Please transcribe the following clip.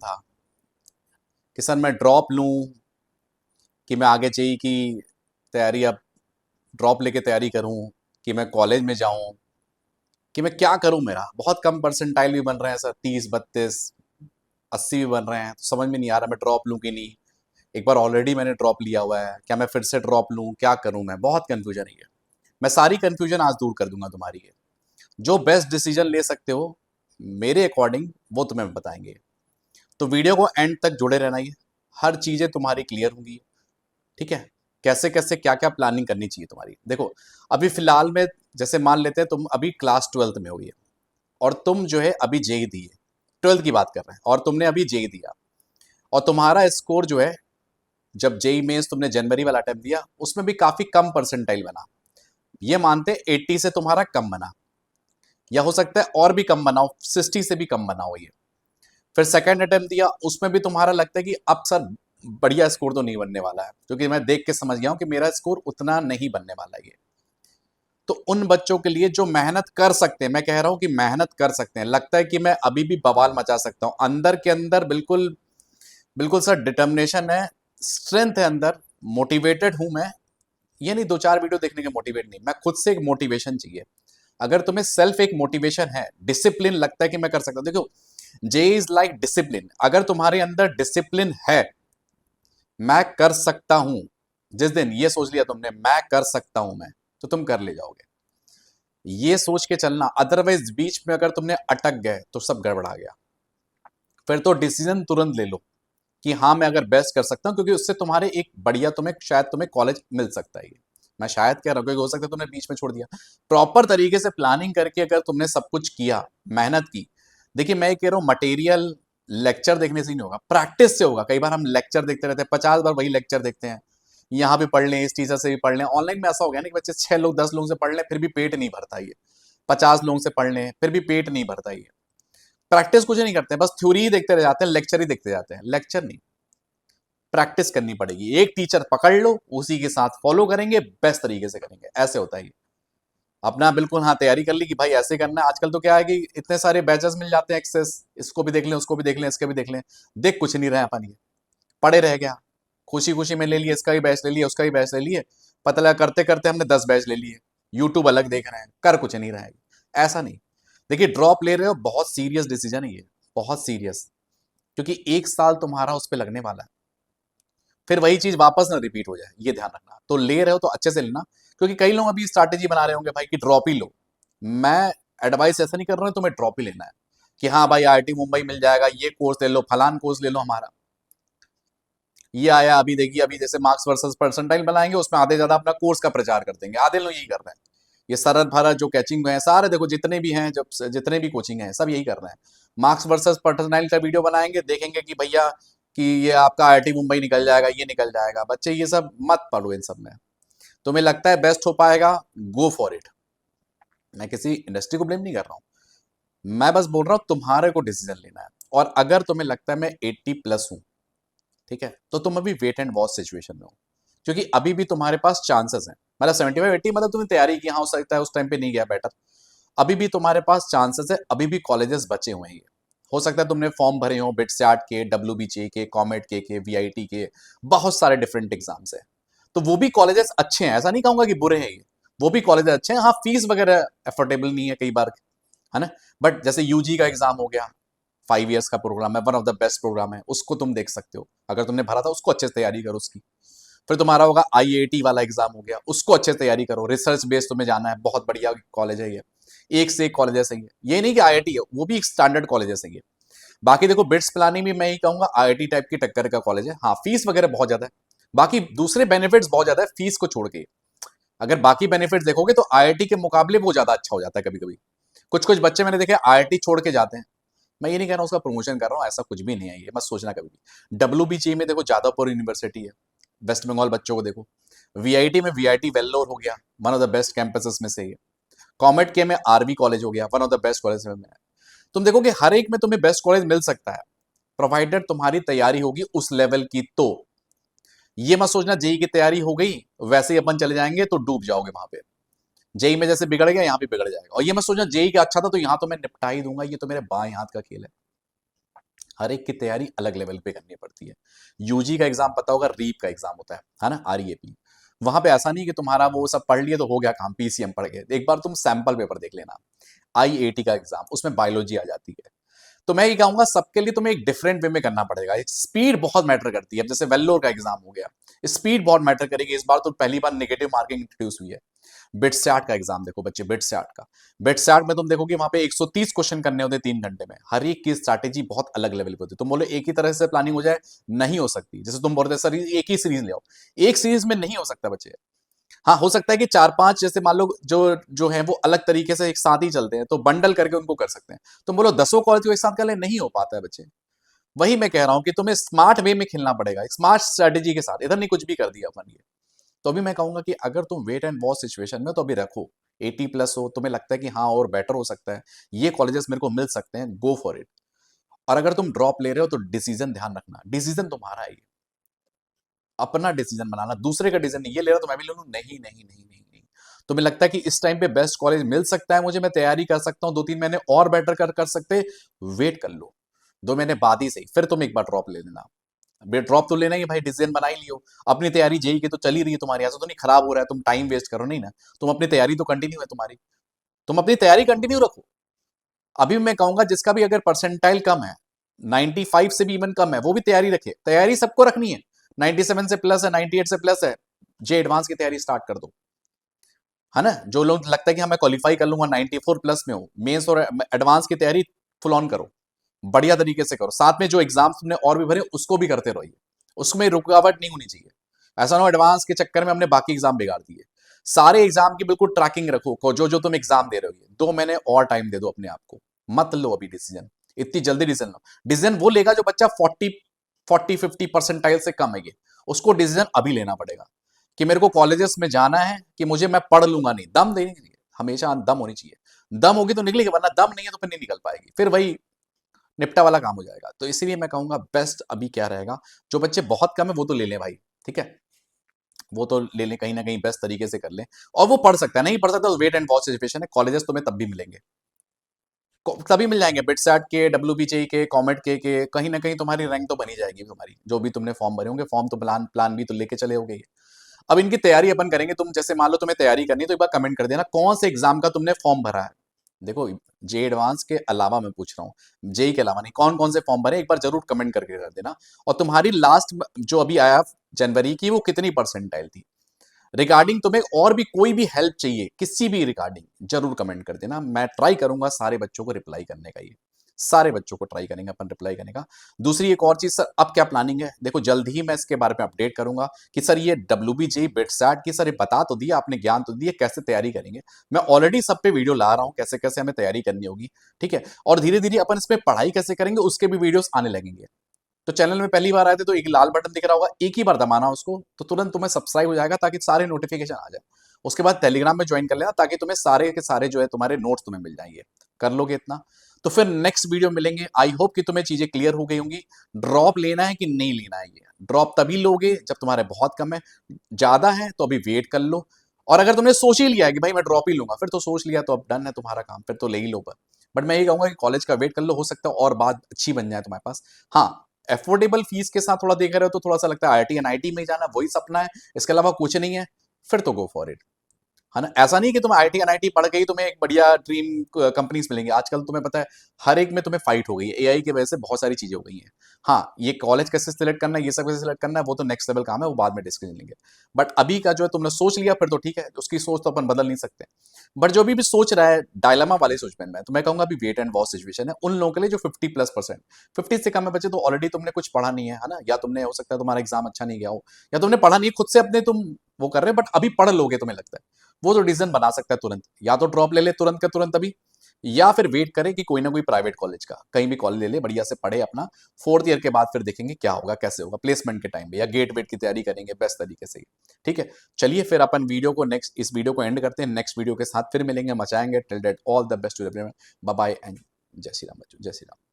था कि सर मैं ड्रॉप लूं कि मैं आगे जेई की तैयारी अब ड्रॉप लेके तैयारी करूं कि मैं कॉलेज में जाऊं कि मैं क्या करूं। मेरा बहुत कम परसेंटाइल भी बन रहे हैं सर, 30 32 80 भी बन रहे हैं, तो समझ में नहीं आ रहा मैं ड्रॉप लूं कि नहीं। एक बार ऑलरेडी मैंने ड्रॉप लिया हुआ है, क्या मैं फिर से ड्रॉप लूं, क्या करूं, मैं बहुत कंफ्यूजन है ये। मैं सारी कंफ्यूजन आज दूर कर दूंगा तुम्हारी ये। जो बेस्ट डिसीजन ले सकते हो मेरे अकॉर्डिंग वो तुम्हें बताएंगे। तो वीडियो को एंड तक जुड़े रहना, ये हर चीजें तुम्हारी क्लियर होंगी। ठीक है, कैसे कैसे क्या क्या प्लानिंग करनी चाहिए तुम्हारी। देखो अभी फिलहाल में, जैसे मान लेते हैं तुम अभी क्लास 12th में हो गई और तुम जो है अभी जेई दिए, 12th की बात कर रहे हैं, और तुमने अभी जेई दिया और तुम्हारा स्कोर जो है, जब जेई मेंस तुमने जनवरी वाला अटेम्प्ट दिया उसमें भी काफी कम परसेंटाइल बना। ये मानते 80 से तुम्हारा कम बना, या हो सकता है और भी कम बनाओ, 60 से भी कम बना हो ये। फिर सेकंड अटेम्प्ट दिया, उसमें भी तुम्हारा लगता है कि अब सर बढ़िया स्कोर तो नहीं बनने वाला है, क्योंकि मैं देख के समझ गया हूं कि मेरा स्कोर उतना नहीं बनने वाला है ये। तो उन बच्चों के लिए जो मेहनत कर सकते हैं, मैं कह रहा हूं कि मेहनत कर सकते हैं, लगता है कि मैं अभी भी बवाल मचा सकता हूं, अंदर के अंदर बिल्कुल बिल्कुल सर डिटर्मिनेशन है, स्ट्रेंथ है अंदर, मोटिवेटेड हूं मैं। ये नहीं दो चार वीडियो देखने के मोटिवेट नहीं, मैं खुद से एक मोटिवेशन चाहिए। अगर तुम्हें सेल्फ एक मोटिवेशन है, डिसिप्लिन लगता है कि मैं कर सकता हूं, देखो जे इज लाइक डिसिप्लिन। अगर तुम्हारे अंदर डिसिप्लिन है, मैं कर सकता हूं, जिस दिन ये सोच लिया तुमने मैं कर सकता हूं मैं, तो तुम कर ले जाओगे। ये सोच के चलना, अदरवाइज बीच में अगर तुमने अटक गए तो सब गड़बड़ा गया। फिर तो डिसीजन तुरंत ले लो कि हाँ मैं अगर बेस्ट कर सकता हूं, क्योंकि उससे तुम्हारे एक बढ़िया, तुम्हें शायद तुम्हें कॉलेज मिल सकता है ये। मैं शायद कह रहा हूं क्योंकि हो सकता है तुमने बीच में छोड़ दिया। प्रॉपर तरीके से प्लानिंग करके अगर तुमने सब कुछ किया, मेहनत की। देखिए मैं ये कह रहा हूं मटेरियल लेक्चर देखने से ही नहीं होगा, प्रैक्टिस से होगा। कई बार हम लेक्चर देखते रहते हैं, 50 बार वही लेक्चर देखते हैं, यहाँ भी पढ़ लें, इस टीचर से भी पढ़ लें। ऑनलाइन में ऐसा हो गया ना कि बच्चे 6 लोग 10 लोगों से पढ़ लें फिर भी पेट नहीं भरता ये, 50 लोगों से पढ़ लें फिर भी पेट नहीं भरता ये। प्रैक्टिस कुछ नहीं करते, बस थ्योरी ही देखते रह जाते हैं, लेक्चर ही देखते जाते हैं। लेक्चर नहीं, प्रैक्टिस करनी पड़ेगी। एक टीचर पकड़ लो, उसी के साथ फॉलो करेंगे, बेस्ट तरीके से करेंगे, ऐसे होता है ये। अपना बिल्कुल हाँ तैयारी कर ली कि भाई ऐसे करना है। आजकल तो क्या है कि इतने सारे बैचेस मिल जाते हैं, एक्सेस, इसको भी देख लें, उसको भी देख लें, इसके भी देख लें। देख कुछ नहीं रहे अपन, ये पड़े रह गया। खुशी खुशी में ले लिए, इसका भी बैच ले लिए, उसका भी बैच ले लिए, पता लगा करते करते हमने 10 बैच ले लिए। यूट्यूब अलग देख रहे हैं, कर कुछ नहीं रहे हैं। ऐसा नहीं। देखिए ड्रॉप ले रहे हो, बहुत सीरियस डिसीजन है ये, बहुत सीरियस, क्योंकि 1 साल तुम्हारा उस पर लगने वाला है। फिर वही चीज वापस ना रिपीट हो जाए, ये ध्यान रखना। तो ले रहे हो तो अच्छे से लेना, क्योंकि कई लोग अभी स्ट्रैटेजी बना रहे होंगे भाई कि ड्रॉप ही लो। मैं एडवाइस ऐसा नहीं कर रहा हूं, तुम्हें ड्रॉप ही लेना है कि हाँ भाई आईआईटी मुंबई मिल जाएगा, ये कोर्स ले लो, फलान कोर्स ले लो हमारा। ये आया अभी, देखिए अभी जैसे मार्क्स वर्सेस परसेंटाइल बनाएंगे, उसमें आधे ज्यादा अपना कोर्स का प्रचार कर देंगे, आधे लोग यही कर रहे हैं। ये सरल भरत जो कैचिंग है सारे, देखो जितने भी हैं, जब जितने भी कोचिंग हैं सब यही कर रहे हैं। मार्क्स वर्सेस परसेंटाइल का वीडियो बनाएंगे, देखेंगे कि भैया कि ये आपका आईआईटी मुंबई निकल जाएगा, ये निकल जाएगा। बच्चे ये सब मत पढ़ो, इन सब में तुम्हें लगता है बेस्ट हो पाएगा, गो फॉर इट। मैं किसी इंडस्ट्री को ब्लेम नहीं कर रहा हूं, मैं बस बोल रहा हूं तुम्हारे को डिसीजन लेना है। और अगर तुम्हें लगता है मैं 80+ हूं, ठीक है, तो तुम अभी वेट एंड वॉच सिचुएशन में हो, क्योंकि अभी भी तुम्हारे पास चांसेस हैं। मतलब 75 80, मतलब तुमने तैयारी की, हाँ हो सकता है उस टाइम पे नहीं गया बेटर, अभी भी तुम्हारे पास चांसेस है, अभी भी कॉलेजेस बचे हुए हैं ये। हो सकता है तुमने फॉर्म भरे हो बिटसैट के, डब्ल्यूबीचे के, कॉमेट के वीआईटी के, बहुत सारे डिफरेंट एग्जाम्स है। तो वो भी कॉलेजेस अच्छे हैं, ऐसा नहीं कहूंगा कि बुरे हैं ये, वो भी कॉलेजेस अच्छे हैं। हाँ फीस वगैरह अफोर्डेबल नहीं है कई बार, है ना। बट जैसे यूजी का एग्जाम हो गया, 5 इयर्स का प्रोग्राम है, one of the best program है, उसको तुम देख सकते हो। अगर तुमने भरा था उसको अच्छे से तैयारी करो उसकी। फिर तुम्हारा होगा आईआईटी वाला एग्जाम हो गया, उसको अच्छे से तैयारी करो, रिसर्च बेस्ड तुम्हें जाना है, बहुत बढ़िया कॉलेज है ये, एक से एक कॉलेजेस है ये नहीं कि आईआईटी है, वो भी एक स्टैंडर्ड कॉलेजेस है ये। बाकी देखो बिट्स प्लानिंग भी मैं ही कहूंगा आईआईटी टाइप की टक्कर का कॉलेज है। हाँ फीस वगैरह बहुत ज्यादा है, बाकी दूसरे बेनिफिट्स बहुत ज्यादा है फीस को छोड़ के। अगर बाकी बेनिफिट्स देखोगे तो आईआईटी के मुकाबले वो ज्यादा अच्छा हो जाता है कभी कभी। कुछ कुछ बच्चे मैंने देखे आईआईटी छोड़ के जाते हैं। मैं ये नहीं कह रहा हूँ उसका प्रमोशन कर रहा हूँ, ऐसा कुछ भी नहीं है, ये मत सोचना कभी भी। डब्ल्यूबीची में देखो जादवपुर यूनिवर्सिटी है, वेस्ट बंगाल बच्चों को देखो। वीआईटी में वीआईटी वेल्लोर हो गया, one of the best campuses में से ये। कॉमेट के में आरवी कॉलेज हो गया, one of the best college में है। तुम देखो कि हर एक में तुम्हें बेस्ट कॉलेज मिल सकता है, प्रोवाइडेड तुम्हारी तैयारी होगी उस लेवल की। तो ये मत सोचना जेई की तैयारी हो गई वैसे ही अपन चले जाएंगे तो डूब जाओगे वहां पे। जेई में जैसे बिगड़ गया यहाँ भी बिगड़ जाएगा। और ये मत सोचना जेई का अच्छा था तो यहाँ तो मैं निपटा ही दूंगा, ये तो मेरे बाएं हाथ का खेल है। हर एक की तैयारी अलग लेवल पे करनी पड़ती है। यूजी का एग्जाम पता होगा, रीप का एग्जाम होता है ना, आरईएपी। वहां पे ऐसा नहीं कि तुम्हारा वो सब पढ़ लिए तो हो गया काम, पीसीएम पढ़ गए। एक बार तुम सैंपल पेपर देख लेना। आईएटी का एग्जाम, उसमें बायोलॉजी आ जाती है। तो मैं ये कहूंगा सबके लिए तुम्हें एक डिफरेंट वे में करना पड़ेगा। एक स्पीड बहुत मैटर करती है। अब जैसे वेल्लोर का एग्जाम हो गया, स्पीड बहुत मैटर करेगी। इस बार तो पहली बार नेगेटिव मार्किंग इंट्रोड्यूस हुई है। बिटसैट का एग्जाम देखो बच्चे, बिटसैट में तुम देखोगे वहां पे 130 क्वेश्चन करने होते 3 घंटे में। हर एक की स्ट्रैटेजी बहुत अलग लेवल पे होती है। तुम बोलो एक ही तरह से प्लानिंग हो जाए, नहीं हो सकती। जैसे तुम बोल रहे सर एक ही सीरीज ले आओ, एक सीरीज में नहीं हो सकता बच्चे। हाँ, हो सकता है कि 4-5 जैसे मान लो जो जो है वो अलग तरीके से एक साथ ही चलते हैं, तो बंडल करके उनको कर सकते हैं। तुम बोलो 10 कॉलेज को एक साथ कर ले, नहीं हो पाता है बच्चे। वही मैं कह रहा हूं कि तुम्हें स्मार्ट वे में खेलना पड़ेगा, स्मार्ट स्ट्रेटेजी के साथ। इधर नहीं कुछ भी कर दिया अपन ये। तो अभी मैं कहूंगा कि अगर तुम वेट एंड वॉच सिचुएशन में, तो अभी रखो। 80+ हो, तुम्हें लगता है कि हाँ और बेटर हो सकता है, ये कॉलेजेस मेरे को मिल सकते हैं, गो फॉर इट। और अगर तुम ड्रॉप ले रहे हो तो डिसीजन ध्यान रखना, डिसीजन तुम्हारा है ये। अपना डिसीजन बनाना, दूसरे का डिसीजन नहीं। ये ले रहा तो मैं भी ले लूं, नहीं नहीं नहीं नहीं नहीं। तुम्हें लगता है कि इस टाइम पे बेस्ट कॉलेज मिल सकता है मुझे, मैं तैयारी कर सकता हूं 2-3 महीने और बेटर कर सकते, वेट कर लो। 2 महीने बाद ही सही, फिर तुम एक बार ड्रॉप ले लेना। ड्रॉप तो लेना ही है भाई, डिसीजन बना ही लियो। अपनी तैयारी जेई की तो चल ही रही है तुम्हारी, ऐसा तो नहीं खराब हो रहा है तुम टाइम वेस्ट करो, नहीं ना। तुम अपनी तैयारी तो कंटिन्यू है तुम्हारी, तुम अपनी तैयारी कंटिन्यू रखो। अभी मैं कहूंगा जिसका भी अगर परसेंटाइल कम है, 95 से भी इवन कम है, वो भी तैयारी रखे। तैयारी सबको रखनी है। 97 से प्लस है, 98 से प्लस है, जे एडवांस की तैयारी स्टार्ट कर दो, है ना। जो लोग लगता है कि हाँ मैं क्वालिफाई कर लूंगा, 94+ में हो, मेंस और एडवांस की तैयारी फुल ऑन करो, बढ़िया तरीके से करो। साथ में जो एग्जाम्स तुमने और भी भरे उसको भी करते रहिए, उसमें रुकावट नहीं होनी चाहिए। ऐसा ना हो एडवांस के चक्कर में हमने बाकी एग्जाम बिगाड़ दिए। सारे एग्जाम की बिल्कुल ट्रैकिंग रखो, जो जो तुम एग्जाम दे रहे हो। 2 महीने और टाइम दे दो अपने आप को, मत लो अभी डिसीजन, इतनी जल्दी डिसीजन लो। डिसीजन वो लेगा जो बच्चा 40-50 परसेंटाइल से कम है, ये उसको डिसीजन अभी लेना पड़ेगा कि मेरे को कॉलेजेस में जाना है, कि मुझे मैं पढ़ लूंगा नहीं। दम देनी चाहिए, हमेशा दम होनी चाहिए। दम होगी तो निकलेगी, वरना दम नहीं है तो फिर नहीं निकल पाएगी, फिर वही निपटा वाला काम हो जाएगा। तो इसीलिए मैं कहूंगा बेस्ट अभी क्या रहेगा, जो बच्चे बहुत कम है वो तो ले लें भाई, ठीक है, वो तो ले लें, कहीं ना कहीं बेस्ट तरीके से कर लें। और वो पढ़ सकता है, नहीं पढ़ सकता तो वेट एंड वॉच सिचुएशन है, कॉलेजेस तुम्हें तब भी मिलेंगे, तभी मिल जाएंगे। बिटसैट के, डब्ल्यूबीजे के, कॉमेट के कहीं ना कहीं तुम्हारी रैंक तो बनी जाएगी तुम्हारी, जो भी तुमने फॉर्म भरे होंगे। फॉर्म तो प्लान प्लान भी तो लेके चले होगे ये। अब इनकी तैयारी अपन करेंगे। तुम जैसे मान लो तुम्हें तैयारी करनी है, तो एक बार कमेंट कर देना कौन से एग्जाम का तुमने फॉर्म भरा है। देखो, जे एडवांस के अलावा मैं पूछ रहा हूँ, जेई के अलावा नहीं, कौन कौन से फॉर्म भरे एक बार जरूर कमेंट करके कर देना। और तुम्हारी लास्ट जो अभी आया जनवरी की, वो कितनी परसेंटाइल थी। रिगार्डिंग तुम्हें और भी कोई भी हेल्प चाहिए, किसी भी रिगार्डिंग, जरूर कमेंट कर देना। मैं ट्राई करूंगा सारे बच्चों को रिप्लाई करने का, ये सारे बच्चों को ट्राई करेंगे अपन रिप्लाई करने का। दूसरी एक और चीज सर, अब क्या प्लानिंग है, देखो जल्द ही मैं इसके बारे में अपडेट करूंगा कि सर ये डब्ल्यूबीजे बिटसैट की, सर ये बता तो दिया आपने, ज्ञान तो दिया, कैसे तैयारी करेंगे। मैं ऑलरेडी सब पे वीडियो ला रहा हूं, कैसे कैसे हमें तैयारी करनी होगी, ठीक है। और धीरे धीरे अपन इसमें पढ़ाई कैसे करेंगे उसके भी वीडियोस आने लगेंगे। तो चैनल में पहली बार आए थे तो एक लाल बटन दिख रहा होगा, एक ही बार दबाना उसको, तो तुरंत तुम्हें सब्सक्राइब हो जाएगा, ताकि सारे नोटिफिकेशन आ जाए। उसके बाद टेलीग्राम में ज्वाइन कर लेना, ताकि तुम्हें सारे के सारे जो है तुम्हारे नोट्स तुम्हें मिल जाएंगे। कर लोगे इतना, तो फिर नेक्स्ट वीडियो मिलेंगे। आई होप कि तुम्हें चीजें क्लियर हो गई होंगी। ड्रॉप लेना है कि नहीं लेना है, ये ड्रॉप तभी लोगे जब तुम्हारे बहुत कम है। ज्यादा है तो अभी वेट कर लो। और अगर तुमने सोच ही लिया है कि भाई मैं ड्रॉप ही लूंगा, फिर तो सोच लिया तो अब डन है तुम्हारा काम, फिर तो ले ही लो। बट मैं ये कहूंगा कि कॉलेज का वेट कर लो, हो सकता है और बात अच्छी बन जाए तुम्हारे पास। हाँ, एफोर्डेबल फीस के साथ थोड़ा देख रहे हो तो थोड़ा सा लगता है आईआईटी एनआईटी में ही जाना वही सपना है, इसके अलावा कुछ नहीं है, फिर तो गो फॉर इट, है ना। ऐसा नहीं कि तुम आईआईटी एनआईटी पढ़ के ही तुम्हें एक बढ़िया ड्रीम कंपनीज मिलेंगी। आजकल तुम्हें पता है हर एक में तुम्हें फाइट हो गई है, एआई की वजह से बहुत सारी चीजें हो गई हैं। हाँ, ये कॉलेज कैसे सिलेक्ट करना है, ये सब कैसे सिलेक्ट करना है, वो तो नेक्स्ट लेवल काम है, वो बाद में डिस्कशन लेंगे। बट अभी का जो है तुमने सोच लिया, फिर तो ठीक है, उसकी सोच तो अपन बदल नहीं सकते। बट जो भी सोच रहा है डायलमा वाले सोच में, मैं तो मैं कहूंगा अभी वेट एंड वॉच सिचुएशन है उन लोगों के लिए जो 50+%, 50 से कम है बच्चे, तो ऑलरेडी तुमने कुछ पढ़ा नहीं है ना, या तुमने हो सकता है तुम्हारा एग्जाम अच्छा नहीं गया हो, या तुमने पढ़ा नहीं खुद से अपने तुम वो कर रहे हो, बट अभी पढ़ लोगे तुम्हें लगता है, वो तो डिसीजन बना सकता है तुरंत, या तो ड्रॉप ले ले तुरंत का तुरंत अभी, या फिर वेट करे कि कोई ना कोई प्राइवेट कॉलेज का कहीं भी कॉलेज ले ले, बढ़िया से पढ़े अपना। 4th ईयर के बाद फिर देखेंगे क्या होगा, कैसे होगा प्लेसमेंट के टाइम पे, या गेट वेट की तैयारी करेंगे बेस्ट तरीके से। ठीक है, चलिए फिर अपन वीडियो को नेक्स्ट, इस वीडियो को एंड करते हैं, नेक्स्ट वीडियो के साथ फिर मिलेंगे, मचाएंगे। Till date all the best to everyone, bye bye and जय श्री राम बच्चों, जय श्री राम।